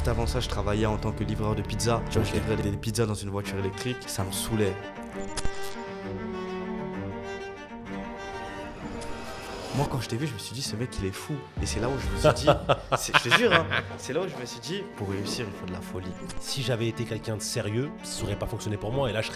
Juste avant ça, je travaillais en tant que livreur de pizza. Tu vois, je livrais des pizzas dans une voiture électrique. Ça me saoulait. Moi, quand je t'ai vu, je me suis dit, ce mec, il est fou. Et c'est là où je me suis dit, je te jure, hein, c'est là où je me suis dit, pour réussir, il faut de la folie. Si j'avais été quelqu'un de sérieux, ça n'aurait pas fonctionné pour moi. Et là, je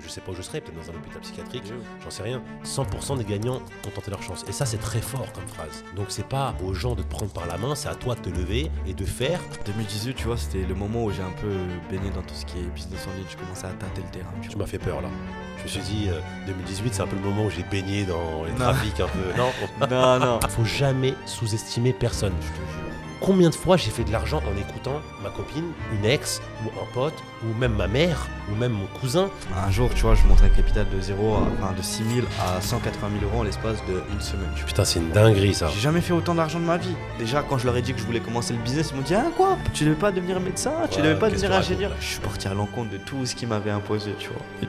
sais pas où je serais, peut-être dans un hôpital psychiatrique, j'en sais rien. 100% des gagnants ont tenté leur chance. Et ça, c'est très fort comme phrase. Donc, c'est pas aux gens de te prendre par la main, c'est à toi de te lever et de faire. 2018, tu vois, c'était le moment où j'ai un peu baigné dans tout ce qui est business en ligne. Je commençais à tâter le terrain. Tu m'as fait peur là. Je me suis dit, 2018, c'est un peu le moment où j'ai baigné dans les trafics un peu. Non. Non. Faut jamais sous-estimer personne, je te jure. Combien de fois j'ai fait de l'argent en écoutant ma copine, une ex, ou un pote, ou même ma mère, ou même mon cousin. Un jour, tu vois, je monte un capital de 6 000 à 180 000 euros en l'espace d'une semaine. Putain, c'est une dinguerie ça. J'ai jamais fait autant d'argent de ma vie. Déjà, quand je leur ai dit que je voulais commencer le business, ils m'ont dit ah quoi, tu devais pas devenir médecin, tu devais pas devenir ingénieur. Je suis parti à l'encontre de tout ce qu'ils m'avaient imposé, tu vois.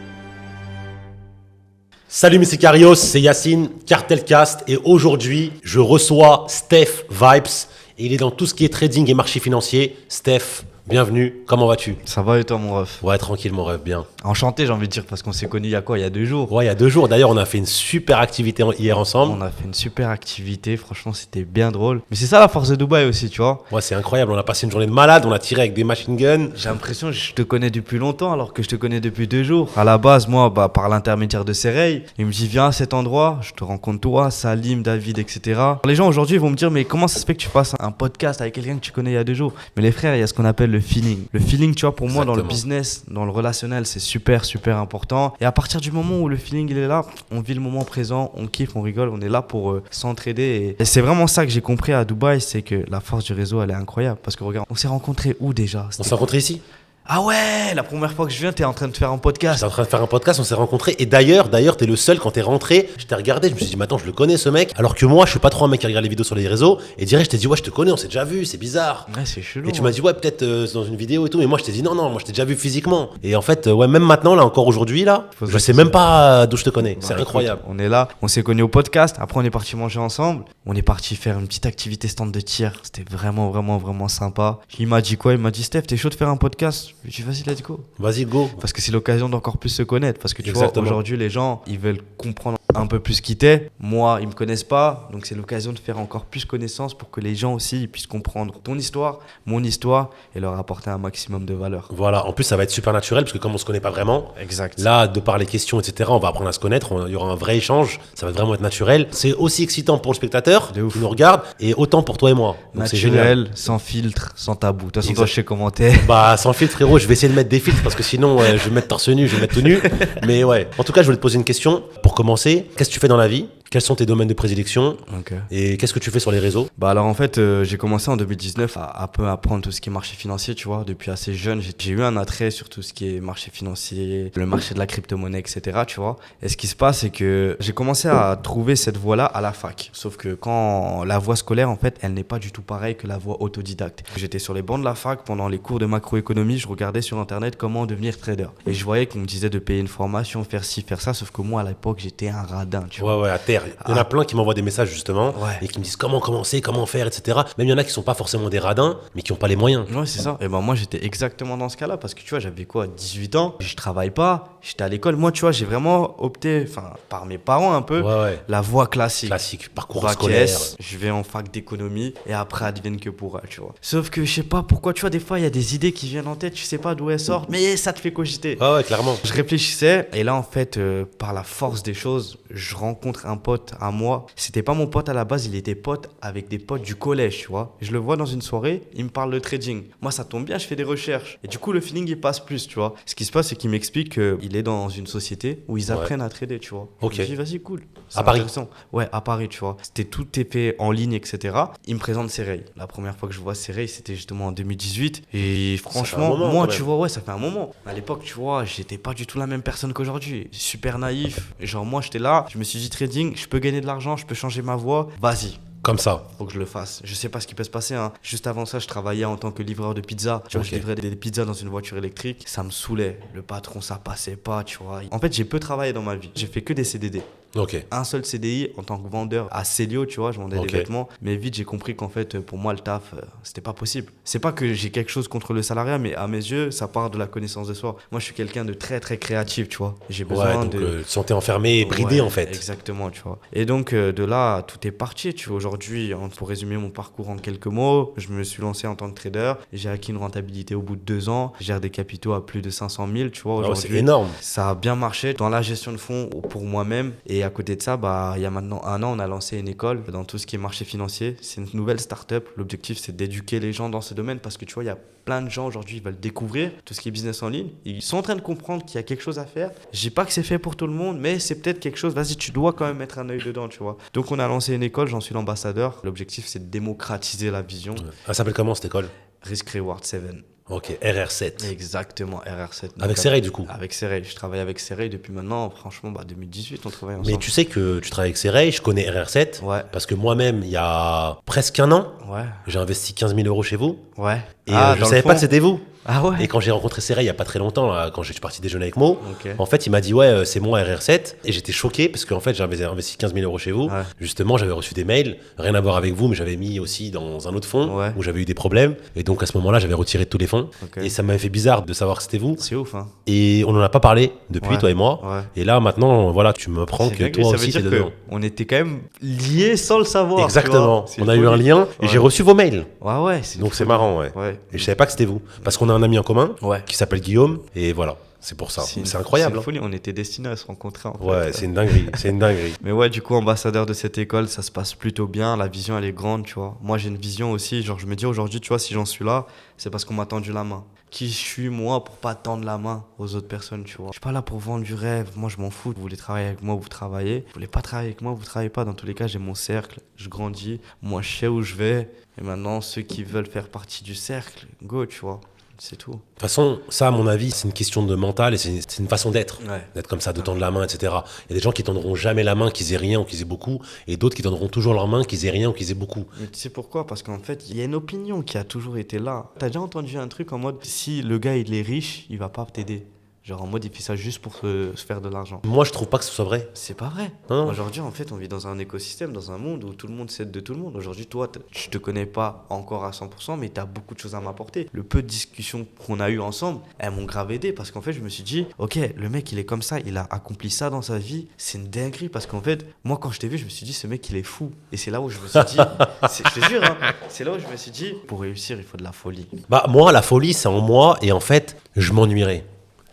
Salut mes sicarios, c'est Yacine, Cartelcast, et aujourd'hui, je reçois Steph Vibes. Et il est dans tout ce qui est trading et marché financier. Steph, bienvenue, comment vas-tu? Ça va et toi mon ref? Ouais, tranquille mon ref, bien. Enchanté, j'ai envie de dire, parce qu'on s'est connus il y a quoi? Il y a 2 jours. Ouais, il y a 2 jours. D'ailleurs, on a fait une super activité hier ensemble. On a fait une super activité, franchement, c'était bien drôle. Mais c'est ça la force de Dubaï aussi, tu vois. Ouais, c'est incroyable. On a passé une journée de malade, on a tiré avec des machine guns. J'ai l'impression que je te connais depuis longtemps, alors que je te connais depuis 2 jours. À la base, moi, par l'intermédiaire de Sereil, il me dit viens à cet endroit, je te rencontre toi, Salim, David, etc. Les gens aujourd'hui vont me dire mais comment ça se fait que tu fasses un podcast avec quelqu'un que tu connais il y a 2 jours? Mais les frères, il y a ce qu'on appelle le feeling. Le feeling, tu vois, pour moi, dans le business, dans le relationnel, c'est super important. Et à partir du moment où le feeling il est là, on vit le moment présent, on kiffe, on rigole, on est là pour s'entraider. Et c'est vraiment ça que j'ai compris à Dubaï, c'est que la force du réseau, elle est incroyable. Parce que regarde, on s'est rencontrés où déjà? On s'est rencontrés ici. Ah ouais, la première fois que je viens, t'es en train de faire un podcast. J'étais en train de faire un podcast, on s'est rencontrés. Et d'ailleurs, t'es le seul quand t'es rentré. Je t'ai regardé, je me suis dit, mais attends, je le connais ce mec. Alors que moi, je suis pas trop un mec qui regarde les vidéos sur les réseaux. Et direct, je t'ai dit, ouais, je te connais, on s'est déjà vu, c'est bizarre. Ouais, c'est chelou. Et tu m'as dit, ouais, peut-être dans une vidéo et tout. Mais moi, je t'ai dit, non, moi, je t'ai déjà vu physiquement. Et en fait, ouais, même maintenant, là, encore aujourd'hui, là, je sais même pas d'où je te connais. C'est incroyable. On est là, on s'est connus au podcast. Après, on est parti manger ensemble. On est parti faire une petite activité stand de tir. C'était vraiment sympa. Il m'a dit quoi? Il m'a dit, Steph, t'es chaud de faire un podcast? Je lui ai dit, vas-y, let's go. Vas-y, go. Parce que c'est l'occasion d'encore plus se connaître. Parce que tu vois, aujourd'hui, les gens, ils veulent comprendre un peu plus qui t'es. Moi, ils me connaissent pas. Donc, c'est l'occasion de faire encore plus connaissance pour que les gens aussi ils puissent comprendre ton histoire, mon histoire et leur apporter un maximum de valeur. Voilà. En plus, ça va être super naturel parce que comme on se connaît pas vraiment, exact. Là, de par les questions, etc., on va apprendre à se connaître. Il y aura un vrai échange. Ça va vraiment être naturel. C'est aussi excitant pour le spectateur qui nous regarde et autant pour toi et moi. Donc, naturel, c'est génial. sans filtre, sans tabou. De toute façon, toi, je sais comment t'es. Bah, sans filtre, frérot, je vais essayer de mettre des filtres parce que sinon, je vais mettre torse nu, je vais mettre tout nu. Mais ouais. En tout cas, je voulais te poser une question. Pour commencer, qu'est-ce que tu fais dans la vie? Quels sont tes domaines de prédilection? Et qu'est-ce que tu fais sur les réseaux? Bah alors en fait, j'ai commencé en 2019 à un peu apprendre tout ce qui est marché financier, tu vois. Depuis assez jeune, j'ai eu un attrait sur tout ce qui est marché financier, le marché de la crypto-monnaie, etc., tu vois. Et ce qui se passe, c'est que j'ai commencé à trouver cette voie-là à la fac. Sauf que quand la voie scolaire, en fait, elle n'est pas du tout pareille que la voie autodidacte. J'étais sur les bancs de la fac pendant les cours de macroéconomie, je regardais sur Internet comment devenir trader. Et je voyais qu'on me disait de payer une formation, faire ci, faire ça, sauf que moi, à l'époque, j'étais un radin, tu vois. Ouais, à terre. Il y en a plein qui m'envoient des messages justement et qui me disent comment commencer, comment faire, etc. Même il y en a qui sont pas forcément des radins, mais qui ont pas les moyens. Ouais, c'est ça. Et ben moi, j'étais exactement dans ce cas-là parce que tu vois, j'avais quoi, 18 ans, je travaille pas, j'étais à l'école. Moi, tu vois, j'ai vraiment opté, par mes parents un peu, la voie classique. Classique, parcours Bac scolaire. S, je vais en fac d'économie et après, advienne que pourra, tu vois. Sauf que je sais pas pourquoi, tu vois, des fois, il y a des idées qui viennent en tête, tu sais pas d'où elles sortent, mais ça te fait cogiter. Ouais, clairement. Je réfléchissais et là, en fait, par la force des choses, je rencontre un pote à moi. C'était pas mon pote à la base, il était pote avec des potes du collège, tu vois. Je le vois dans une soirée, il me parle de trading. Moi, ça tombe bien, je fais des recherches. Et du coup, le feeling, il passe plus, tu vois. Ce qui se passe, c'est qu'il m'explique qu'il est dans une société où ils apprennent à trader, tu vois. Ok. Je me dis, vas-y, cool. À Paris? Ouais, à Paris, tu vois. Tout est fait en ligne, etc. Il me présente Sereil. La première fois que je vois Sereil, c'était justement en 2018. Et franchement, moi, tu vois, ouais, ça fait un moment. À l'époque, tu vois, j'étais pas du tout la même personne qu'aujourd'hui. Super naïf. Genre, moi, j'étais là, je me suis dit, trading, je peux gagner de l'argent, je peux changer ma voie. Vas-y. Comme ça. Faut que je le fasse. Je sais pas ce qui peut se passer, hein. Juste avant ça, je travaillais en tant que livreur de pizza. Tu vois, je livrais des pizzas dans une voiture électrique. Ça me saoulait. Le patron, ça passait pas, tu vois. En fait, j'ai peu travaillé dans ma vie. J'ai fait que des CDD. Ok. Un seul CDI en tant que vendeur à Célio, tu vois, je vendais Ok. des vêtements. Mais vite, j'ai compris qu'en fait, pour moi, le taf, c'était pas possible. C'est pas que j'ai quelque chose contre le salariat, mais à mes yeux, ça part de la connaissance de soi. Moi, je suis quelqu'un de très, très créatif, tu vois. J'ai Ouais, besoin donc de... tu te sentais enfermé, bridé Ouais, en fait. Exactement, tu vois. Et donc, de là, tout est parti, tu vois. Aujourd'hui, pour résumer mon parcours en quelques mots, je me suis lancé en tant que trader. J'ai acquis une rentabilité au bout de 2 ans. Je gère des capitaux à plus de 500 000, tu vois, Ah ouais, c'est aujourd'hui. énorme. Ça a bien marché dans la gestion de fonds pour moi-même. Et à côté de ça, bah, il y a maintenant 1 an, on a lancé une école dans tout ce qui est marché financier. C'est une nouvelle start-up. L'objectif, c'est d'éduquer les gens dans ce domaine parce que tu vois, il y a plein de gens aujourd'hui qui veulent découvrir tout ce qui est business en ligne. Ils sont en train de comprendre qu'il y a quelque chose à faire. Je dis pas que c'est fait pour tout le monde, mais c'est peut-être quelque chose. Vas-y, tu dois quand même mettre un œil dedans, tu vois. Donc, on a lancé une école, j'en suis l'ambassadeur. L'objectif, c'est de démocratiser la vision. Ouais. Elle s'appelle comment cette école? Risk Reward 7. Ok, RR7. Exactement, RR7. Avec Donc, Serey du coup. Avec Serey. Je travaille avec Serey depuis maintenant, franchement, 2018, on travaille ensemble. Mais tu sais que tu travailles avec Serey, je connais RR7. Ouais. Parce que moi-même, il y a presque un an, Ouais. j'ai investi 15 000 euros chez vous. Ouais. Et je savais pas que c'était vous. Ah ouais. Et quand j'ai rencontré Serey il y a pas très longtemps, là, quand je suis parti déjeuner avec Mo, Ok. en fait, il m'a dit ouais, c'est moi RR7. Et j'étais choqué parce qu'en fait, j'avais investi 15 000 euros chez vous. Ouais. Justement, j'avais reçu des mails, rien à voir avec vous, mais j'avais mis aussi dans un autre fonds Ouais. où j'avais eu des problèmes. Et donc à ce moment-là, j'avais retiré tous les fonds. Ok. Et ça m'avait fait bizarre de savoir que c'était vous. C'est ouf, hein. Et on en a pas parlé depuis, Ouais. toi et moi. Ouais. Et là, maintenant, voilà, tu me prends C'est que dingue, toi ça veut aussi, dire t'es dedans. on était quand même liés sans le savoir. Exactement. tu vois. C'est On a eu un folie. lien et Ouais. j'ai reçu vos mails. Ouais, ouais. C'est Donc c'est folie. marrant, ouais. Ouais. Et je savais pas que c'était vous. Parce qu'on a un ami en commun Ouais. qui s'appelle Guillaume. Et voilà, c'est pour ça. une- C'est incroyable. C'est une hein. folie. On était destinés à se rencontrer, en fait. Ouais, c'est une dinguerie. C'est une dinguerie. Mais ouais, du coup, ambassadeur de cette école, ça se passe plutôt bien. La vision, elle est grande, tu vois. Moi, j'ai une vision aussi. Genre, je me dis aujourd'hui, tu vois, si j'en suis là, c'est parce qu'on m'a tendu la main. Qui je suis, moi, pour pas tendre la main aux autres personnes, tu vois. Je suis pas là pour vendre du rêve. Moi, je m'en fous. Vous voulez travailler avec moi, vous travaillez. Vous voulez pas travailler avec moi, vous travaillez pas. Dans tous les cas, j'ai mon cercle. Je grandis. Moi, je sais où je vais. Et maintenant, ceux qui veulent faire partie du cercle, go, tu vois. C'est tout. De toute façon, ça, à mon avis, c'est une question de mental et c'est une façon d'être. Ouais. D'être comme ça, de tendre la main, etc. Il y a des gens qui tendront jamais la main, qu'ils aient rien ou qu'ils aient beaucoup, et d'autres qui tendront toujours leur main, qu'ils aient rien ou qu'ils aient beaucoup. Mais tu sais pourquoi? Parce qu'en fait, il y a une opinion qui a toujours été là. T'as déjà entendu un truc en mode, si le gars il est riche, il va pas t'aider. Genre en mode, il fait ça juste pour se faire de l'argent. Moi, je trouve pas que ce soit vrai. C'est pas vrai. Non. Aujourd'hui, en fait, on vit dans un écosystème, dans un monde où tout le monde s'aide de tout le monde. Aujourd'hui, toi, je te connais pas encore à 100%, mais tu as beaucoup de choses à m'apporter. Le peu de discussions qu'on a eues ensemble, elles m'ont grave aidé parce qu'en fait, je me suis dit, ok, le mec, il est comme ça, il a accompli ça dans sa vie. C'est une dinguerie parce qu'en fait, moi, quand je t'ai vu, je me suis dit, ce mec, il est fou. Et c'est là où je me suis dit, je te jure, hein, c'est là où je me suis dit, pour réussir, il faut de la folie. Bah, moi, la folie, c'est en moi, et en fait, je m'ennuierais.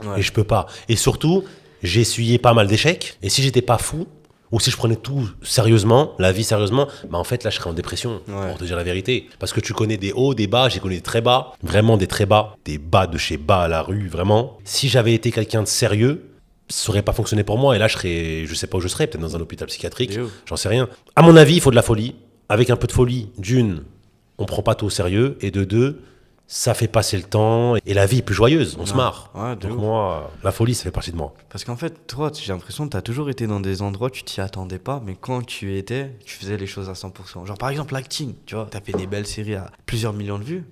Ouais. Et je peux pas. Et surtout, j'ai essuyé pas mal d'échecs, et si j'étais pas fou, ou si je prenais tout sérieusement, la vie sérieusement, bah en fait là je serais en dépression, Ouais. pour te dire la vérité. Parce que tu connais des hauts, des bas, j'ai connu des très bas, vraiment des très bas, des bas de chez bas à la rue, vraiment. Si j'avais été quelqu'un de sérieux, ça aurait pas fonctionné pour moi, et là je sais pas où je serais, peut-être dans un hôpital psychiatrique, Et où j'en sais rien. À mon avis, il faut de la folie. Avec un peu de folie, d'une, on prend pas tout au sérieux, et de deux, ça fait passer le temps, et la vie est plus joyeuse, on se Ouais. marre. Ouais, de Donc ouf. moi, la folie, ça fait partie de moi. Parce qu'en fait, toi, j'ai l'impression que tu as toujours été dans des endroits où tu t'y attendais pas, mais quand tu y étais, tu faisais les choses à 100%. Genre par exemple l'acting, tu vois, tu as fait des belles séries à plusieurs millions de vues.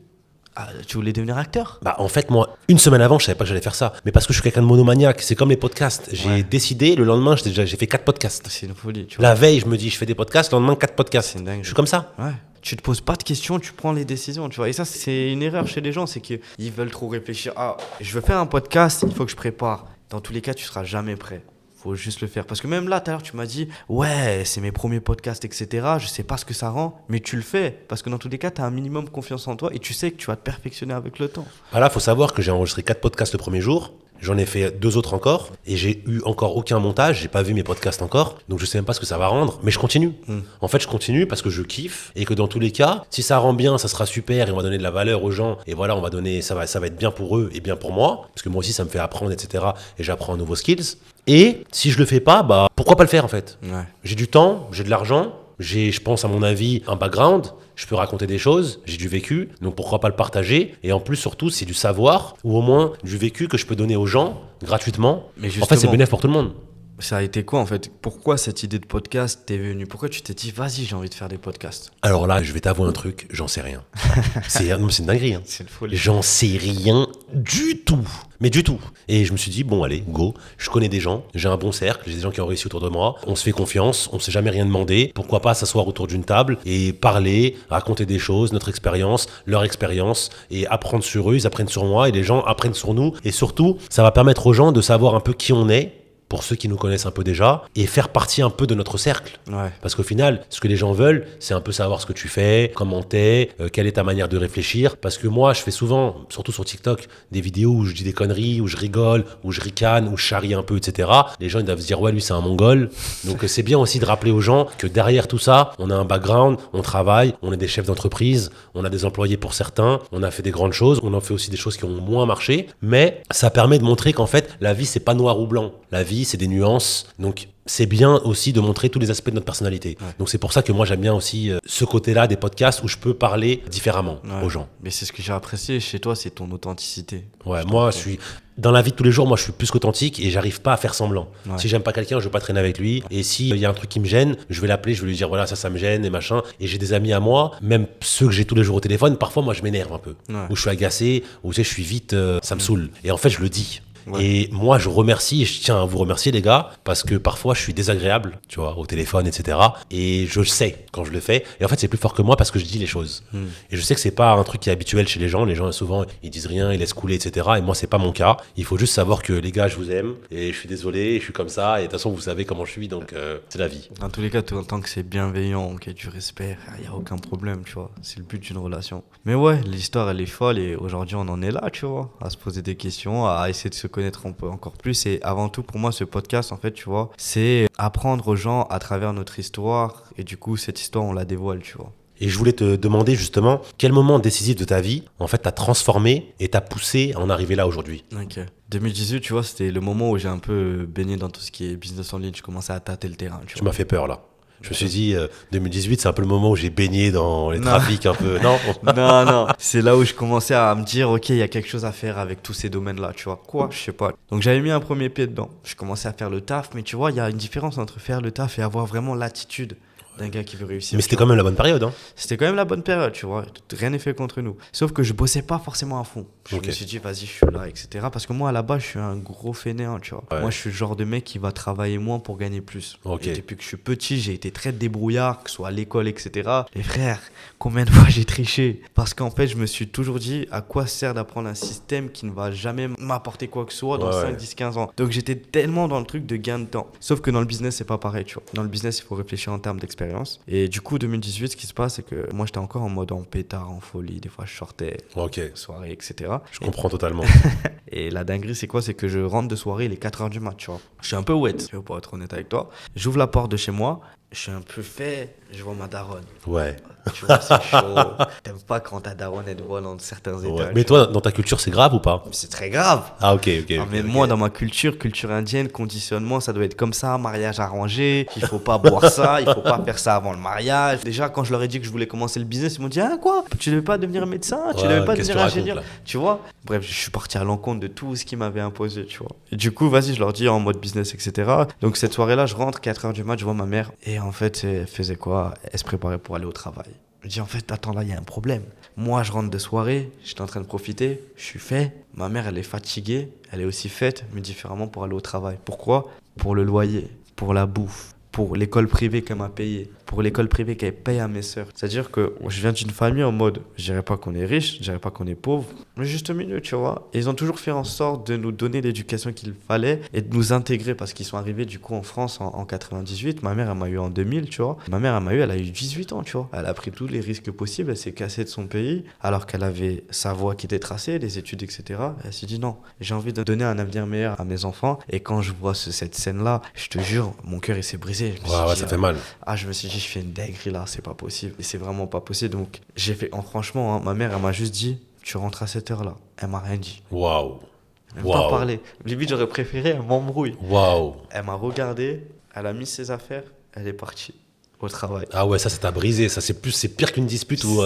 Ah, tu voulais devenir acteur? Bah en fait moi, une semaine avant, je savais pas que j'allais faire ça. Mais parce que je suis quelqu'un de monomaniaque, c'est comme les podcasts. J'ai Ouais. décidé, le lendemain, j'ai fait 4 podcasts. C'est une folie, tu vois. La veille, je me dis, je fais des podcasts, le lendemain, 4 podcasts. C'est une dinguerie. Je suis comme ça. Ouais. Tu te poses pas de questions, tu prends les décisions, tu vois. Et ça, c'est une erreur chez les gens, c'est qu'ils veulent trop réfléchir. Ah, je veux faire un podcast, il faut que je prépare. Dans tous les cas, tu seras jamais prêt. Faut juste le faire. Parce que même là, tout à l'heure, tu m'as dit, ouais, c'est mes premiers podcasts, etc. Je sais pas ce que ça rend, mais tu le fais. Parce que dans tous les cas, tu as un minimum confiance en toi et tu sais que tu vas te perfectionner avec le temps. Ah là, faut savoir que j'ai enregistré 4 podcasts le premier jour. J'en ai fait 2 autres encore. Et j'ai eu encore aucun montage. J'ai pas vu mes podcasts encore. Donc je sais même pas ce que ça va rendre. Mais je continue. En fait, je continue parce que je kiffe. Et que dans tous les cas, si ça rend bien, ça sera super. Et on va donner de la valeur aux gens. Et voilà, on va donner, ça va être bien pour eux et bien pour moi. Parce que moi aussi, ça me fait apprendre, etc. Et j'apprends un nouveau skills. Et si je le fais pas, bah, pourquoi pas le faire en fait? Ouais. J'ai du temps, j'ai de l'argent, j'ai, je pense à mon avis, un background, je peux raconter des choses, j'ai du vécu, donc pourquoi pas le partager? Et en plus, surtout, c'est du savoir, ou au moins du vécu que je peux donner aux gens gratuitement. Mais En fait, c'est justement- bénéfique pour tout le monde. Ça a été quoi en fait? Pourquoi cette idée de podcast t'est venue? Pourquoi tu t'es dit, vas-y, j'ai envie de faire des podcasts? Alors là, je vais t'avouer un truc, j'en sais rien. Non, mais c'est une dinguerie. Hein. C'est une folie. J'en sais rien du tout. Mais du tout. Et je me suis dit, bon, allez, go. Je connais des gens, j'ai un bon cercle, j'ai des gens qui ont réussi autour de moi. On se fait confiance, on ne s'est jamais rien demandé. Pourquoi pas s'asseoir autour d'une table et parler, raconter des choses, notre expérience, leur expérience, et apprendre sur eux, ils apprennent sur moi, et les gens apprennent sur nous. Et surtout, ça va permettre aux gens de savoir un peu qui on est, pour ceux qui nous connaissent un peu déjà, et faire partie un peu de notre cercle. Ouais. Parce qu'au final, ce que les gens veulent, c'est un peu savoir ce que tu fais, comment t'es, quelle est ta manière de réfléchir. Parce que moi, je fais souvent, surtout sur TikTok, des vidéos où je dis des conneries, où je rigole, où je ricane, où je charrie un peu, etc. Les gens, ils doivent se dire, ouais, lui, c'est un mongol. Donc, c'est bien aussi de rappeler aux gens que derrière tout ça, on a un background, on travaille, on est des chefs d'entreprise, on a des employés pour certains, on a fait des grandes choses, on en fait aussi des choses qui ont moins marché. Mais ça permet de montrer qu'en fait, la vie, c'est pas noir ou blanc. La vie, c'est des nuances. Donc, c'est bien aussi de montrer tous les aspects de notre personnalité. Ouais. Donc, c'est pour ça que moi, j'aime bien aussi ce côté-là des podcasts où je peux parler différemment aux gens. Mais c'est ce que j'ai apprécié chez toi, c'est ton authenticité. Ouais, moi, je suis... Dans la vie de tous les jours, moi, je suis plus qu'authentique et j'arrive pas à faire semblant. Ouais. Si j'aime pas quelqu'un, je veux pas traîner avec lui. Et s'il y a un truc qui me gêne, je vais l'appeler, je vais lui dire, voilà, ça me gêne et machin. Et j'ai des amis à moi, même ceux que j'ai tous les jours au téléphone, parfois, moi, je m'énerve un peu. Ouais. Ou je suis agacé, ou tu sais, je suis vite, ça me saoule. Et en fait, je le dis. Ouais. Et moi, je remercie, et je tiens à vous remercier, les gars, parce que parfois, je suis désagréable, tu vois, au téléphone, etc. Et je sais quand je le fais. Et en fait, c'est plus fort que moi parce que je dis les choses. Et je sais que c'est pas un truc qui est habituel chez les gens. Les gens, souvent, ils disent rien, ils laissent couler, etc. Et moi, c'est pas mon cas. Il faut juste savoir que, les gars, je vous aime. Et je suis désolé, je suis comme ça. Et de toute façon, vous savez comment je suis, donc c'est la vie. Dans tous les cas, tant que c'est bienveillant, qu'il y a du respect, il n'y a aucun problème, tu vois. C'est le but d'une relation. Mais ouais, l'histoire, elle est folle. Et aujourd'hui, on en est là, tu vois, à se poser des questions, à essayer de se connaître un peu encore plus. Et avant tout, pour moi, ce podcast, en fait, tu vois, c'est apprendre aux gens à travers notre histoire. Et du coup, cette histoire, on la dévoile, tu vois. Et je voulais te demander justement, quel moment décisif de ta vie, en fait, t'a transformé et t'a poussé à en arriver là aujourd'hui? Ok. 2018, tu vois, c'était le moment où j'ai un peu baigné dans tout ce qui est business en ligne. Je commençais à tâter le terrain, tu vois. Tu m'as fait peur, là. Je me suis dit, 2018, c'est un peu le moment où j'ai baigné dans les trafics un peu, non? Non. C'est là où je commençais à me dire, ok, il y a quelque chose à faire avec tous ces domaines-là, tu vois. Quoi? Je sais pas. Donc j'avais mis un premier pied dedans. Je commençais à faire le taf, mais tu vois, il y a une différence entre faire le taf et avoir vraiment l'attitude d'un gars qui veut réussir. Mais c'était quand même la bonne période, hein? C'était quand même la bonne période, tu vois. Rien n'est fait contre nous. Sauf que je bossais pas forcément à fond. Je me suis dit, vas-y, je suis là, etc. Parce que moi, à la base, je suis un gros fainéant, tu vois. Ouais. Moi, je suis le genre de mec qui va travailler moins pour gagner plus. Et depuis que je suis petit, j'ai été très débrouillard, que ce soit à l'école, etc. Les frères, combien de fois j'ai triché? Parce qu'en fait, je me suis toujours dit, à quoi sert d'apprendre un système qui ne va jamais m'apporter quoi que ce soit dans 5, 10, 15 ans. Donc, j'étais tellement dans le truc de gain de temps. Sauf que dans le business, c'est pas pareil, tu vois. Dans le business, il faut réfléchir en termes d'expérience. Et du coup, 2018, ce qui se passe, c'est que moi, j'étais encore en mode en pétard, en folie. Des fois, je sortais, soirée, etc. Je comprends totalement. Et la dinguerie, c'est quoi? C'est que je rentre de soirée, il est 4h du mat, tu vois. Je suis un peu wet, pour être honnête avec toi. J'ouvre la porte de chez moi, je suis un peu fait, je vois ma daronne. Ouais. Tu vois, c'est chaud. T'aimes pas quand ta daronne, elle te voit dans certains états. Mais toi, dans ta culture, c'est grave ou pas? C'est très grave. Ah, ok. Mais moi, dans ma culture indienne, conditionnement, ça doit être comme ça, mariage arrangé, il faut pas boire ça, il faut pas faire ça avant le mariage. Déjà, quand je leur ai dit que je voulais commencer le business, ils m'ont dit, ah quoi? Tu devais pas devenir médecin? Tu devais pas devenir ingénieur? Tu vois? Bref, je suis parti à l'encontre de tout ce qu'ils m'avaient imposé, tu vois. Et du coup, vas-y, je leur dis en mode business, etc. Donc, cette soirée-là, je rentre, 4h du mat, je vois ma mère. Et en fait, elle faisait quoi? Elle se préparait pour aller au travail. Je dis en fait, attends, là, il y a un problème. Moi, je rentre de soirée, j'étais en train de profiter, je suis fait. Ma mère, elle est fatiguée, elle est aussi faite, mais différemment pour aller au travail. Pourquoi? Pour le loyer, pour la bouffe, pour l'école privée qu'elle m'a payée, pour l'école privée qu'elle paye à mes sœurs. C'est-à-dire que je viens d'une famille en mode, je dirais pas qu'on est riche, je dirais pas qu'on est pauvre, mais juste au milieu, tu vois. Et ils ont toujours fait en sorte de nous donner l'éducation qu'il fallait et de nous intégrer parce qu'ils sont arrivés du coup en France en 98. Ma mère, elle m'a eu en 2000, tu vois. Ma mère, elle a eu 18 ans, tu vois. Elle a pris tous les risques possibles, elle s'est cassée de son pays alors qu'elle avait sa voie qui était tracée, les études, etc. Elle s'est dit non, j'ai envie de donner un avenir meilleur à mes enfants. Et quand je vois cette scène-là, je te jure, mon cœur il s'est brisé. Ouais, ça fait mal. Je me suis dit, je fais une dinguerie là, c'est pas possible. Et c'est vraiment pas possible. Donc, j'ai fait, franchement, ma mère, elle m'a juste dit, tu rentres à cette heure-là. Elle m'a rien dit. Waouh. Elle m'a pas parlé. Limite, j'aurais préféré, elle m'embrouille. Waouh. Elle m'a regardé, elle a mis ses affaires, elle est partie au travail. Ah ouais, ça t'a brisé. Ça, c'est pire qu'une dispute ou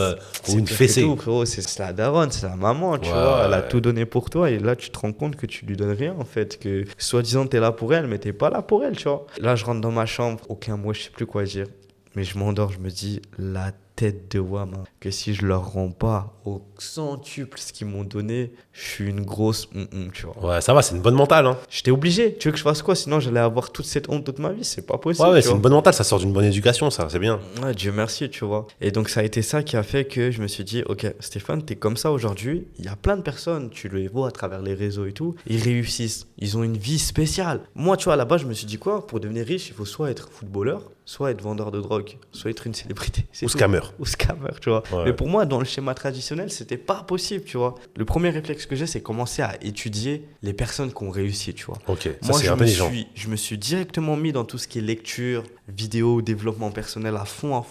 une fessée. C'est tout, frérot. C'est la daronne, c'est la maman, tu vois. Elle a tout donné pour toi. Et là, tu te rends compte que tu lui donnes rien, en fait. Que, soi-disant, t'es là pour elle, mais t'es pas là pour elle, tu vois. Là, je rentre dans ma chambre. Aucun mot, je sais plus quoi dire. Mais je m'endors, je me dis, la tête de Wama que si je leur rends pas au centuple ce qu'ils m'ont donné, je suis une grosse tu vois. Ouais, ça va, c'est une bonne mentale. Hein. J'étais obligé. Tu veux que je fasse quoi? Sinon, j'allais avoir toute cette honte toute ma vie. C'est pas possible. Ouais, tu c'est vois. une bonne mentale, ça sort d'une bonne éducation, ça, c'est bien. Ouais, Dieu merci, tu vois. Et donc, ça a été ça qui a fait que je me suis dit, ok, Stéphane, t'es comme ça aujourd'hui. Il y a plein de personnes, tu les vois à travers les réseaux et tout, ils réussissent. Ils ont une vie spéciale. Moi, tu vois, là-bas, je me suis dit quoi? Pour devenir riche, il faut soit être footballeur, soit être vendeur de drogue, soit être une célébrité. Ou scammer. Ou scammer, tu vois. Ouais. Mais pour moi, dans le schéma traditionnel, c'était pas possible, tu vois. Le premier réflexe que j'ai, c'est commencer à étudier les personnes qui ont réussi, tu vois. Ok, ça Moi, c'est intelligent. je me suis directement mis dans tout ce qui est lecture, vidéo, développement personnel à fond,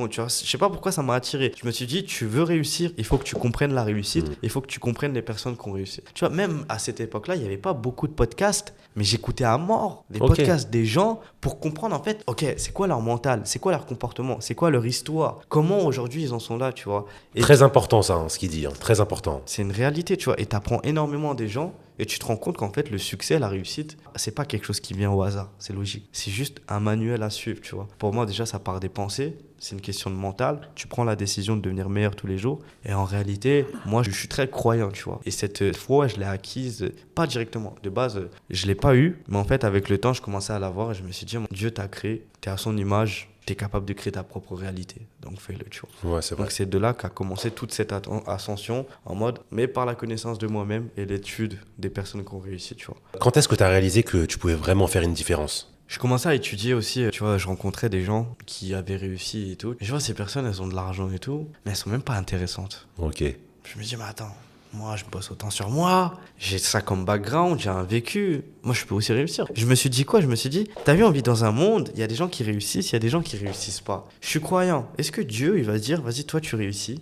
tu vois. Je sais pas pourquoi ça m'a attiré. Je me suis dit, tu veux réussir, il faut que tu comprennes la réussite, il faut que tu comprennes les personnes qui ont réussi. Tu vois, même à cette époque-là, il n'y avait pas beaucoup de podcasts, mais j'écoutais à mort des podcasts des gens pour comprendre en fait, ok, c'est quoi leur mental, c'est quoi leur comportement, c'est quoi leur histoire, comment aujourd'hui ils en sont là, tu vois. Et Très important ça, ce qu'il dit, hein. Très important. c'est une réalité, tu vois, et tu apprends énormément des gens et tu te rends compte qu'en fait, le succès, la réussite, c'est pas quelque chose qui vient au hasard, c'est logique. C'est juste un manuel à suivre, tu vois. Pour moi, déjà, ça part des pensées, c'est une question de mental. Tu prends la décision de devenir meilleur tous les jours. Et en réalité, moi, je suis très croyant, tu vois. Et cette foi, je l'ai acquise, pas directement. De base, je l'ai pas eu, mais en fait, avec le temps, je commençais à la voir et je me suis dit, Dieu t'a créé, t'es à son image, t'es capable de créer ta propre réalité. Donc fais-le, tu vois. Ouais, c'est vrai. Donc c'est de là qu'a commencé toute cette ascension en mode, mais par la connaissance de moi-même et l'étude des personnes qui ont réussi, tu vois. Quand est-ce que tu as réalisé que tu pouvais vraiment faire une différence? Je commençais à étudier aussi, tu vois, je rencontrais des gens qui avaient réussi et tout. Et je vois ces personnes, elles ont de l'argent et tout, mais elles sont même pas intéressantes. Ok. Je me dis, mais attends, moi je bosse autant sur moi, j'ai ça comme background, j'ai un vécu, moi je peux aussi réussir. Je me suis dit quoi? Je me suis dit, t'as vu, on vit dans un monde, il y a des gens qui réussissent, il y a des gens qui réussissent pas. Je suis croyant. Est-ce que Dieu, il va se dire, vas-y, toi tu réussis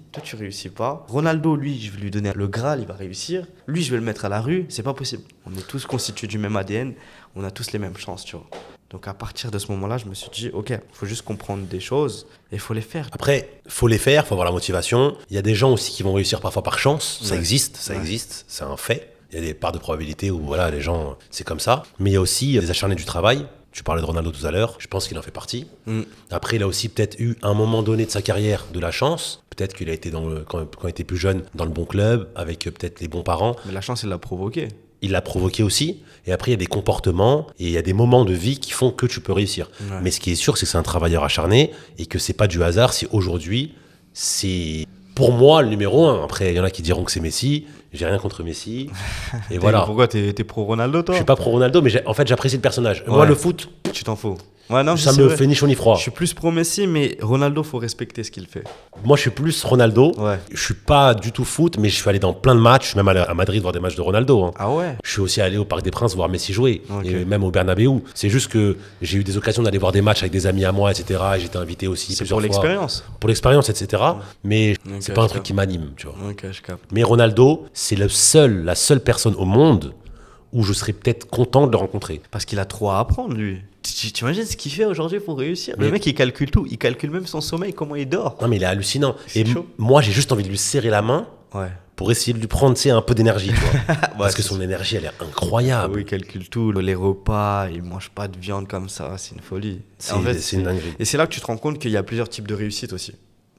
pas. Ronaldo, lui, je vais lui donner le Graal, il va réussir. Lui, je vais le mettre à la rue, c'est pas possible. On est tous constitués du même ADN, on a tous les mêmes chances, tu vois. Donc à partir de ce moment-là, je me suis dit, ok, faut juste comprendre des choses et il faut les faire. Après, faut les faire, faut avoir la motivation. Il y a des gens aussi qui vont réussir parfois par chance. Ça Ouais. existe, c'est un fait. Il y a des parts de probabilité où voilà, les gens, c'est comme ça. Mais il y a aussi des acharnés du travail. Tu parlais de Ronaldo tout à l'heure, je pense qu'il en fait partie. Après, il a aussi peut-être eu, à un moment donné de sa carrière, de la chance. Peut-être qu'il a été, quand il était plus jeune, dans le bon club, avec peut-être les bons parents. Mais la chance, elle l'a provoqué. Il l'a provoqué aussi. Et après, il y a des comportements et il y a des moments de vie qui font que tu peux réussir. Ouais. Mais ce qui est sûr, c'est que c'est un travailleur acharné et que c'est pas du hasard si aujourd'hui, c'est pour moi le numéro 1. Après, il y en a qui diront que c'est Messi. J'ai rien contre Messi. Et voilà. Pourquoi t'es pro Ronaldo, toi? Je suis pas pro Ronaldo, mais en fait, j'apprécie le personnage. Ouais. Moi, le foot, Tu t'en fous. Ouais, non, ça c'est me vrai. fait ni chaud ni froid. Je suis plus pro Messi, mais Ronaldo, faut respecter ce qu'il fait. Moi, je suis plus Ronaldo. Ouais. Je suis pas du tout foot, mais je suis allé dans plein de matchs. Je suis même allé à Madrid voir des matchs de Ronaldo. Hein. Ah ouais? Je suis aussi allé au Parc des Princes voir Messi jouer, Ok. et même au Bernabeu. C'est juste que j'ai eu des occasions d'aller voir des matchs avec des amis à moi, etc. Et j'étais invité aussi C'est plusieurs pour fois. l'expérience. Pour l'expérience, etc. Mais Ok, c'est pas un je truc capte. qui m'anime, tu vois. Ok, je capte. Mais Ronaldo, c'est la seule personne au monde où je serais peut-être content de le rencontrer. Parce qu'il a trop à apprendre, lui. Tu imagines ce qu'il fait aujourd'hui pour réussir? Mais- Le mec, il calcule tout. Il calcule même son sommeil, comment il dort. Non, mais il est hallucinant. C'est Et chaud. moi, j'ai juste envie de lui serrer la main Ouais. pour essayer de lui prendre, tu sais, un peu d'énergie, tu vois. Parce que c'est son énergie, elle est incroyable. Oui, il calcule tout. Les repas, il mange pas de viande comme ça. C'est une folie. En fait, C'est une dinguerie. Et c'est là que tu te rends compte qu'il y a plusieurs types de réussite aussi.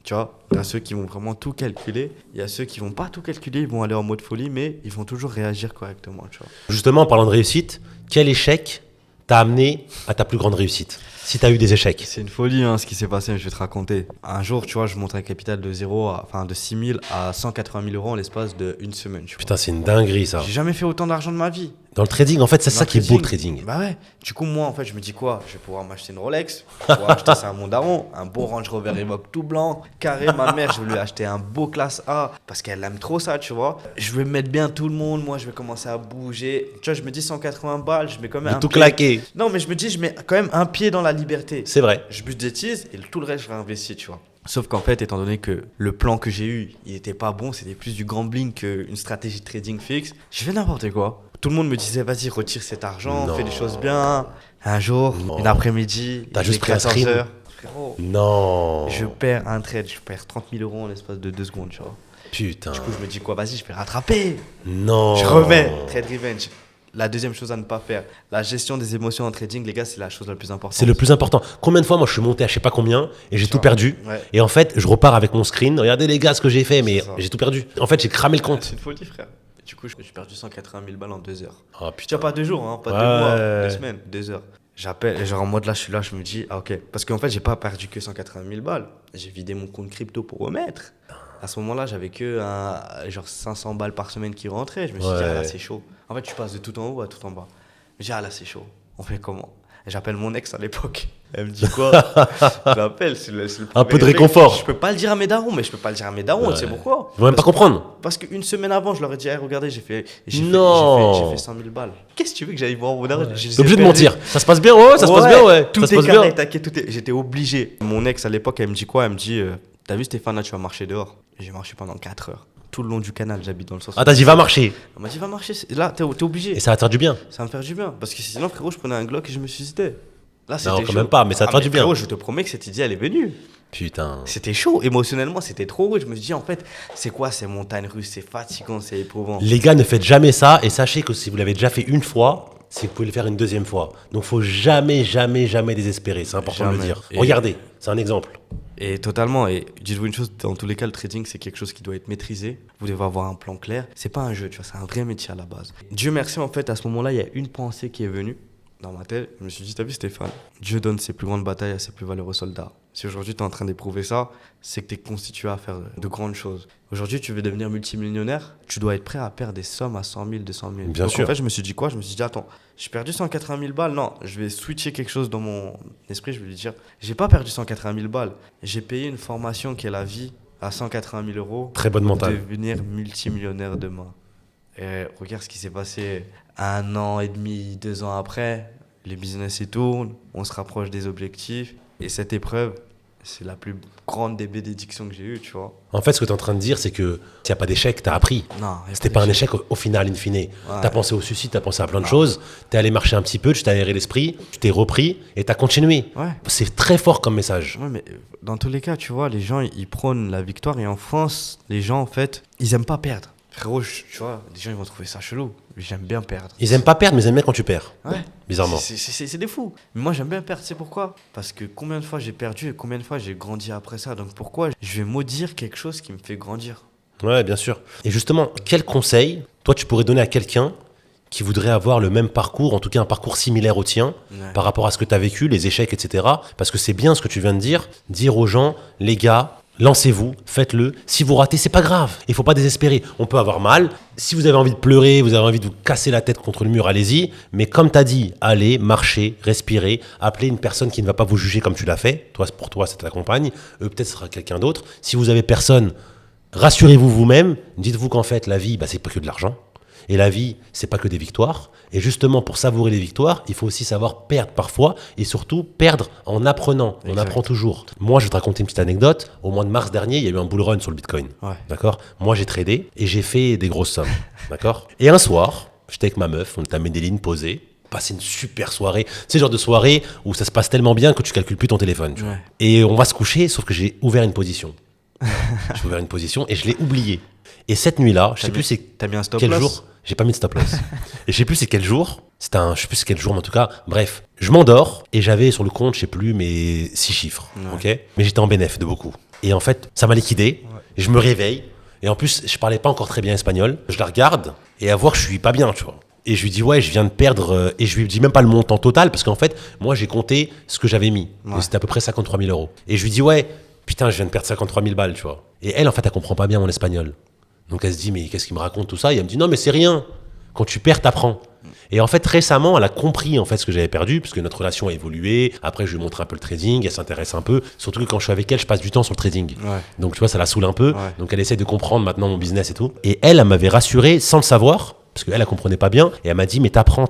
Tu vois, il y a ceux qui vont vraiment tout calculer. Il y a ceux qui vont pas tout calculer. Ils vont aller en mode folie, mais ils vont toujours réagir correctement. Tu vois. Justement, en parlant de réussite, quel échec t'a amené à ta plus grande réussite? Si t'as eu des échecs. C'est une folie ce qui s'est passé, je vais te raconter. Un jour, tu vois, je monte un capital de 6 000 à 180 000 euros en l'espace d'une semaine. Tu vois. Putain, c'est une dinguerie, ça. J'ai jamais fait autant d'argent de ma vie. Dans le trading, en fait, c'est Dans ça le qui est beau, le trading. Bah ouais. Du coup, moi, en fait, je me dis quoi? Je vais pouvoir m'acheter une Rolex. Je vais pouvoir acheter ça à mon daron. Un beau Range Rover Evoque tout blanc. Carré, ma mère, je vais lui acheter un beau classe A parce qu'elle aime trop ça, tu vois. Je vais mettre bien tout le monde. Moi, je vais commencer à bouger. Tu vois, je me dis 180 balles. Je mets quand même un Tout pied. claqué. Non, mais je me dis, je mets quand même un pied dans la liberté. C'est vrai. Je budgétise et tout le reste, je réinvestis, tu vois. Sauf qu'en fait, étant donné que le plan que j'ai eu, il était pas bon, c'était plus du gambling qu'une stratégie de trading fixe, je fais n'importe quoi. Tout le monde me disait, vas-y, retire cet argent, Non. fais des choses bien. Un jour, Non. une après-midi, T'as il juste est pris un 14 screen. heures. Frérot, Non. je perds un trade, je perds 30 000 euros en l'espace de 2 secondes, tu vois. Putain. Du coup, je me dis quoi, vas-y, je vais rattraper. Non. Je remets, trade revenge. La deuxième chose à ne pas faire, la gestion des émotions en trading, les gars, c'est la chose la plus importante. C'est le plus important. Combien de fois, moi, je suis monté à je sais pas combien et j'ai tout perdu. Ouais. Et en fait, je repars avec mon screen. Regardez les gars ce que j'ai fait, mais ça. j'ai tout perdu. En fait, j'ai cramé le compte. C'est une folie, frère. Du coup, j'ai perdu 180 000 balles en 2 heures. Oh Tu putain. vois, pas 2 jours, hein, pas 2 Ouais. mois, 2 semaines, 2 heures. J'appelle, et genre en mode là, je suis là, je me dis, ah ok. Parce qu'en fait, j'ai pas perdu que 180 000 balles. J'ai vidé mon compte crypto pour remettre. À ce moment-là, j'avais que genre 500 balles par semaine qui rentraient. Je me suis dit, ah là, c'est chaud. En fait, tu passes de tout en haut à tout en bas. Je me dis, ah là, c'est chaud. On fait comment? Et j'appelle mon ex à l'époque. Elle me dit quoi? Je l'appelle, c'est le Un peu de premier réconfort. réflexe. Je peux pas le dire à mes darons, mais je peux pas le dire à mes darons. Ouais. Tu sais pourquoi? Ils vont même pas comprendre. Parce qu'une semaine avant, je leur ai dit, hey, regardez, Non. j'ai fait 100 000 balles. Qu'est-ce que tu veux que j'aille voir mon daron? T'es obligé de mentir. Ça se passe bien, ouais, ça se passe bien, ouais. Tout Ça se est passe carré, bien. t'inquiète, tout est... J'étais obligé. Mon ex, à l'époque, elle me dit quoi? Elle me dit, t'as vu Stéphane, là, tu vas marcher dehors. J'ai marché pendant 4 heures. Tout le long du canal, j'habite dans le sens. Ah, t'as dit, va marcher. Elle m'a dit, va marcher. Là, t'es obligé. Et ça va te faire du bien. Ça va me faire du bien. Parce que sinon, frérot, je prenais un Glock et je me suicidais. Là, c'était Non, quand chaud. même pas, mais ça va te faire du bien. Frérot, je te promets que cette idée, elle est venue. Putain. C'était chaud. Émotionnellement, c'était trop rude. Je me suis dit, en fait, c'est quoi ces montagnes russes? C'est fatigant, c'est éprouvant. Les gars, ne faites jamais ça. Et sachez que si vous l'avez déjà fait une fois, c'est que vous pouvez le faire une deuxième fois. Donc, faut jamais, jamais, jamais désespérer. C'est important de le Jamais. dire. Et- Regardez, c'est un exemple. Et totalement. Et dites-vous une chose, dans tous les cas, le trading, c'est quelque chose qui doit être maîtrisé. Vous devez avoir un plan clair. C'est pas un jeu, tu vois, c'est un vrai métier à la base. Dieu merci, en fait, à ce moment-là, il y a une pensée qui est venue dans ma tête. Je me suis dit, t'as vu Stéphane, Dieu donne ses plus grandes batailles à ses plus valeureux soldats. Si aujourd'hui tu es en train d'éprouver ça, c'est que tu es constitué à faire de grandes choses. Aujourd'hui, tu veux devenir multimillionnaire, tu dois être prêt à perdre des sommes à 100 000, 200 000. Bien Donc sûr. en fait, je me suis dit quoi? Je me suis dit, attends, j'ai perdu 180 000 balles. Non, je vais switcher quelque chose dans mon esprit. Je vais lui dire, j'ai pas perdu 180 000 balles. J'ai payé une formation qui est la vie à 180 000 euros. Très bonne Pour mentale. devenir multimillionnaire demain. Et regarde ce qui s'est passé 1 an et demi, 2 ans après. Les business y tournent, on se rapproche des objectifs. Et cette épreuve, c'est la plus grande des bénédictions que j'ai eues, tu vois. En fait, ce que tu es en train de dire, c'est que s'il n'y a pas d'échec, tu as appris. Non, C'était pas un échec au final, in fine. Ouais. Tu as pensé au suicide, tu as pensé à plein de choses. Tu es allé marcher un petit peu, tu t'es aéré l'esprit, tu t'es repris et tu as continué. Ouais. C'est très fort comme message. Ouais, mais dans tous les cas, tu vois, les gens, ils prônent la victoire. Et en France, les gens, en fait, ils aiment pas perdre. Frérot, tu vois, les gens, ils vont trouver ça chelou. J'aime bien perdre. Ils aiment pas perdre, mais ils aiment bien quand tu perds. Ouais. Bizarrement. C'est des fous. Mais moi, j'aime bien perdre. C'est pourquoi? Parce que combien de fois j'ai perdu et combien de fois j'ai grandi après ça. Donc pourquoi je vais maudire quelque chose qui me fait grandir? Ouais, bien sûr. Et justement, quel conseil, toi, tu pourrais donner à quelqu'un qui voudrait avoir le même parcours, en tout cas un parcours similaire au tien, Ouais. par rapport à ce que tu as vécu, les échecs, etc. Parce que c'est bien ce que tu viens de dire aux gens, les gars, lancez-vous, faites-le. Si vous ratez, c'est pas grave. Il faut pas désespérer. On peut avoir mal. Si vous avez envie de pleurer, vous avez envie de vous casser la tête contre le mur, allez-y. Mais comme tu as dit, allez, marchez, respirez, appelez une personne qui ne va pas vous juger comme tu l'as fait. Toi, pour toi, c'est ta compagne. Eux, peut-être ce sera quelqu'un d'autre. Si vous avez personne, rassurez-vous vous-même. Dites-vous qu'en fait, la vie, c'est pas que de l'argent. Et la vie, c'est pas que des victoires. Et justement, pour savourer les victoires, il faut aussi savoir perdre parfois et surtout perdre en apprenant. On Exact. apprend toujours. Moi, je vais te raconter une petite anecdote. Au mois de mars dernier, il y a eu un bull run sur le Bitcoin. Ouais. D'accord? Moi, j'ai tradé et j'ai fait des grosses sommes. D'accord? Et un soir, j'étais avec ma meuf, on était à Medellin, posé. Passé une super soirée. C'est le genre de soirée où ça se passe tellement bien que tu calcules plus ton téléphone. Tu vois. Ouais. Et on va se coucher, sauf que j'ai ouvert une position. J'ai ouvert une position et je l'ai oubliée. Et cette nuit-là, je sais plus c'est T'as mis un stop quel loss? jour. J'ai pas mis de stop loss. Et je sais plus c'est quel jour. Je sais plus c'est quel jour, mais en tout cas, bref. Je m'endors et j'avais sur le compte, je sais plus, mes 6 chiffres. Ouais. Ok. Mais j'étais en bénéf de beaucoup. Et en fait, ça m'a liquidé. Et je me réveille. Et en plus, je parlais pas encore très bien espagnol. Je la regarde et à voir que je suis pas bien, tu vois. Et je lui dis, ouais, je viens de perdre. Et je lui dis même pas le montant total, parce qu'en fait, moi, j'ai compté ce que j'avais mis. Ouais. Et c'était à peu près 53 000 euros. Et je lui dis, ouais, putain, je viens de perdre 53 000 balles, tu vois. Et elle, en fait, elle comprend pas bien mon espagnol. Donc elle se dit, mais qu'est-ce qu'il me raconte tout ça? Et elle me dit, non, mais c'est rien. Quand tu perds, t'apprends. Et en fait, récemment, elle a compris en fait ce que j'avais perdu, parce que notre relation a évolué. Après, je lui montre un peu le trading, elle s'intéresse un peu. Surtout que quand je suis avec elle, je passe du temps sur le trading. Ouais. Donc tu vois, ça la saoule un peu. Ouais. Donc elle essaie de comprendre maintenant mon business et tout. Et elle m'avait rassuré sans le savoir, parce qu'elle, elle comprenait pas bien. Et elle m'a dit, mais t'apprends.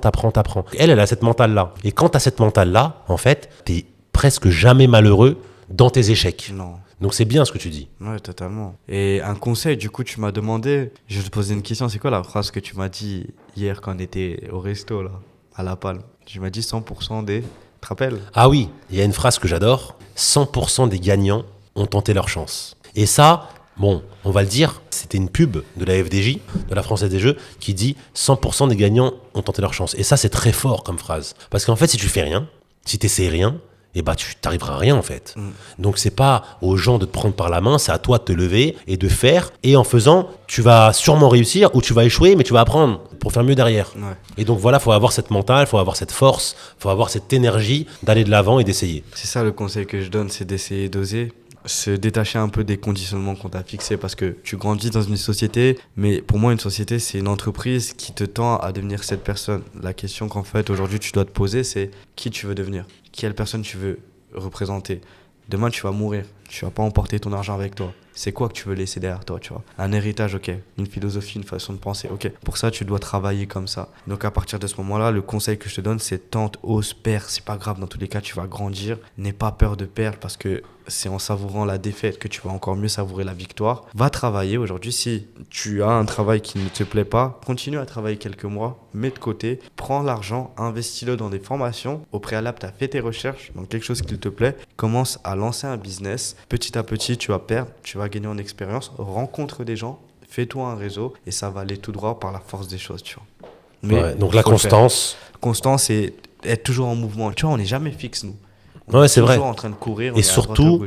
Elle a cette mentale-là. Et quand t'as cette mentale-là, en fait, t'es presque jamais malheureux dans tes échecs. Non. Donc c'est bien ce que tu dis. Ouais, totalement. Et un conseil, du coup, tu m'as demandé, je vais te poser une question, c'est quoi la phrase que tu m'as dit hier quand on était au resto, là, à La Palme? Tu m'as dit 100% des... Tu te rappelles? Ah oui, il y a une phrase que j'adore. 100% des gagnants ont tenté leur chance. Et ça, Bon, on va le dire, c'était une pub de la FDJ, de la Française des Jeux, qui dit 100% des gagnants ont tenté leur chance. Et ça, c'est très fort comme phrase. Parce qu'en fait, si tu fais rien, si tu essaies rien, eh ben, tu t'arriveras à rien en fait. Donc c'est pas aux gens de te prendre par la main, c'est à toi de te lever et de faire. Et en faisant, tu vas sûrement réussir ou tu vas échouer, mais tu vas apprendre pour faire mieux derrière. Ouais. Et donc voilà, faut avoir cette mentale, faut avoir cette force, faut avoir cette énergie d'aller de l'avant et d'essayer. C'est ça le conseil que je donne, c'est d'essayer d'oser. Se détacher un peu des conditionnements qu'on t'a fixés parce que tu grandis dans une société, mais pour moi une société c'est une entreprise qui te tend à devenir cette personne. La question qu'en fait aujourd'hui tu dois te poser, c'est qui tu veux devenir, quelle personne tu veux représenter. Demain tu vas mourir, tu vas pas emporter ton argent avec toi. C'est quoi que tu veux laisser derrière toi, tu vois? Un héritage, ok. Une philosophie, une façon de penser, ok. Pour ça, tu dois travailler comme ça. Donc à partir de ce moment-là, le conseil que je te donne, c'est tente, ose, perds. C'est pas grave, dans tous les cas, tu vas grandir. N'aie pas peur de perdre parce que c'est en savourant la défaite que tu vas encore mieux savourer la victoire. Va travailler aujourd'hui. Si tu as un travail qui ne te plaît pas, continue à travailler quelques mois, mets de côté, prends l'argent, investis-le dans des formations. Au préalable, tu as fait tes recherches dans quelque chose qui te plaît. Commence à lancer un business. Petit à petit, tu vas perdre, tu vas gagner en expérience, rencontre des gens, fais-toi un réseau et ça va aller tout droit par la force des choses, tu vois. Mais Ouais, donc la constance. Constance et être toujours en mouvement. Tu vois, on n'est jamais fixe, nous. Ouais, c'est vrai. Toujours en train de courir. Et surtout,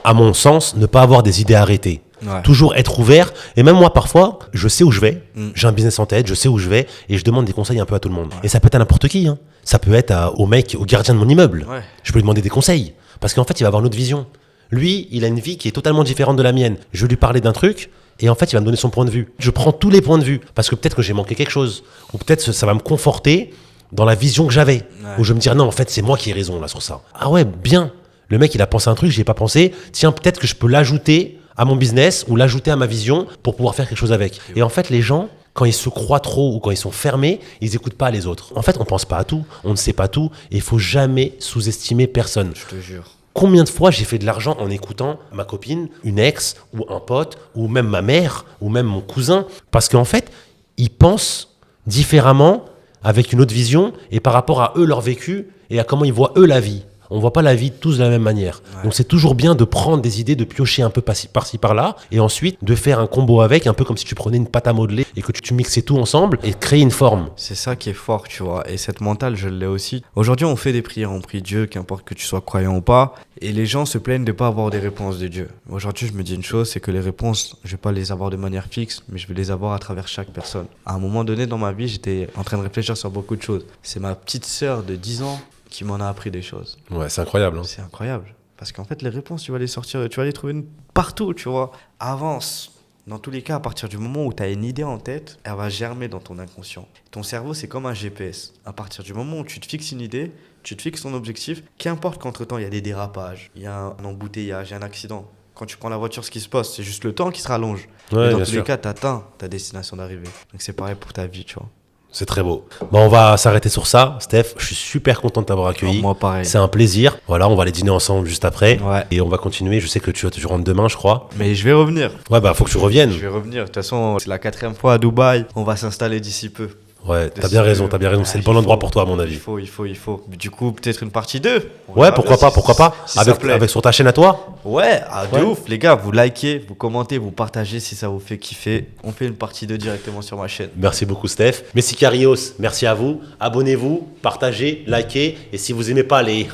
à mon sens, ne pas avoir des idées arrêtées. Ouais. Toujours être ouvert. Et même moi, parfois, je sais où je vais. J'ai un business en tête, je sais où je vais. Et je demande des conseils un peu à tout le monde. Et ça peut être à n'importe qui. Hein. Ça peut être au mec, au gardien de mon immeuble. Ouais. Je peux lui demander des conseils. Parce qu'en fait, il va avoir une autre vision. Lui, il a une vie qui est totalement différente de la mienne. Je vais lui parler d'un truc. Et en fait, il va me donner son point de vue. Je prends tous les points de vue. Parce que peut-être que j'ai manqué quelque chose. Ou peut-être que ça va me conforter dans la vision que j'avais. Ouais. Où je vais me dire, non, en fait, c'est moi qui ai raison là sur ça. Ah ouais, bien. Le mec, il a pensé un truc, j'y ai pas pensé. Tiens, peut-être que je peux l'ajouter à mon business ou l'ajouter à ma vision pour pouvoir faire quelque chose avec. Et en fait, les gens, quand ils se croient trop ou quand ils sont fermés, ils écoutent pas les autres. En fait, on pense pas à tout, on ne sait pas tout et il faut jamais sous-estimer personne. Je te jure. Combien de fois j'ai fait de l'argent en écoutant ma copine, une ex ou un pote ou même ma mère ou même mon cousin parce qu'en fait, ils pensent différemment avec une autre vision et par rapport à eux leur vécu et à comment ils voient eux la vie. On voit pas la vie tous de la même manière. Ouais. Donc c'est toujours bien de prendre des idées, de piocher un peu par-ci par-là et ensuite de faire un combo avec, un peu comme si tu prenais une pâte à modeler et que tu mixais tout ensemble et créer une forme. C'est ça qui est fort, tu vois. Et cette mentale, je l'ai aussi. Aujourd'hui, on fait des prières, on prie Dieu, qu'importe que tu sois croyant ou pas. Et les gens se plaignent de ne pas avoir des réponses de Dieu. Aujourd'hui, je me dis une chose, c'est que les réponses, je vais pas les avoir de manière fixe, mais je vais les avoir à travers chaque personne. À un moment donné dans ma vie, j'étais en train de réfléchir sur beaucoup de choses. C'est ma petite sœur de 10 ans qui m'en a appris des choses. Ouais, c'est incroyable. Hein. C'est incroyable. Parce qu'en fait, les réponses, tu vas les sortir, tu vas les trouver partout, tu vois. Avance. Dans tous les cas, à partir du moment où tu as une idée en tête, elle va germer dans ton inconscient. Ton cerveau, c'est comme un GPS. À partir du moment où tu te fixes une idée, tu te fixes ton objectif, qu'importe qu'entre-temps, il y a des dérapages, il y a un embouteillage, il y a un accident. Quand tu prends la voiture, ce qui se passe, c'est juste le temps qui se rallonge. Ouais, et dans tous sûr. les cas, tu atteins ta destination d'arrivée. Donc c'est pareil pour ta vie, tu vois. C'est très beau. Bon, on va s'arrêter sur ça. Steph, je suis super content de t'avoir accueilli. Non, moi, pareil. C'est un plaisir. Voilà, on va aller dîner ensemble juste après. Ouais. Et on va continuer. Je sais que tu rentres demain, je crois. Mais je vais revenir. Ouais, bah, faut que tu reviennes. Je vais revenir. De toute façon, c'est la 4e fois à Dubaï. On va s'installer d'ici peu. Ouais, t'as bien raison. C'est le bon endroit pour toi, à mon avis. Il faut. Du coup, peut-être une partie 2. Ouais, pourquoi pas. Si avec sur ta chaîne à toi. Ouais, de ouf. Les gars, vous likez, vous commentez, vous partagez si ça vous fait kiffer. On fait une partie 2 directement sur ma chaîne. Merci beaucoup, Steph. Messi Carios, merci à vous. Abonnez-vous, partagez, likez. Et si vous aimez pas les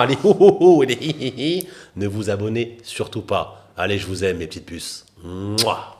les les ne vous abonnez surtout pas. Allez, je vous aime, mes petites puces. Mouah.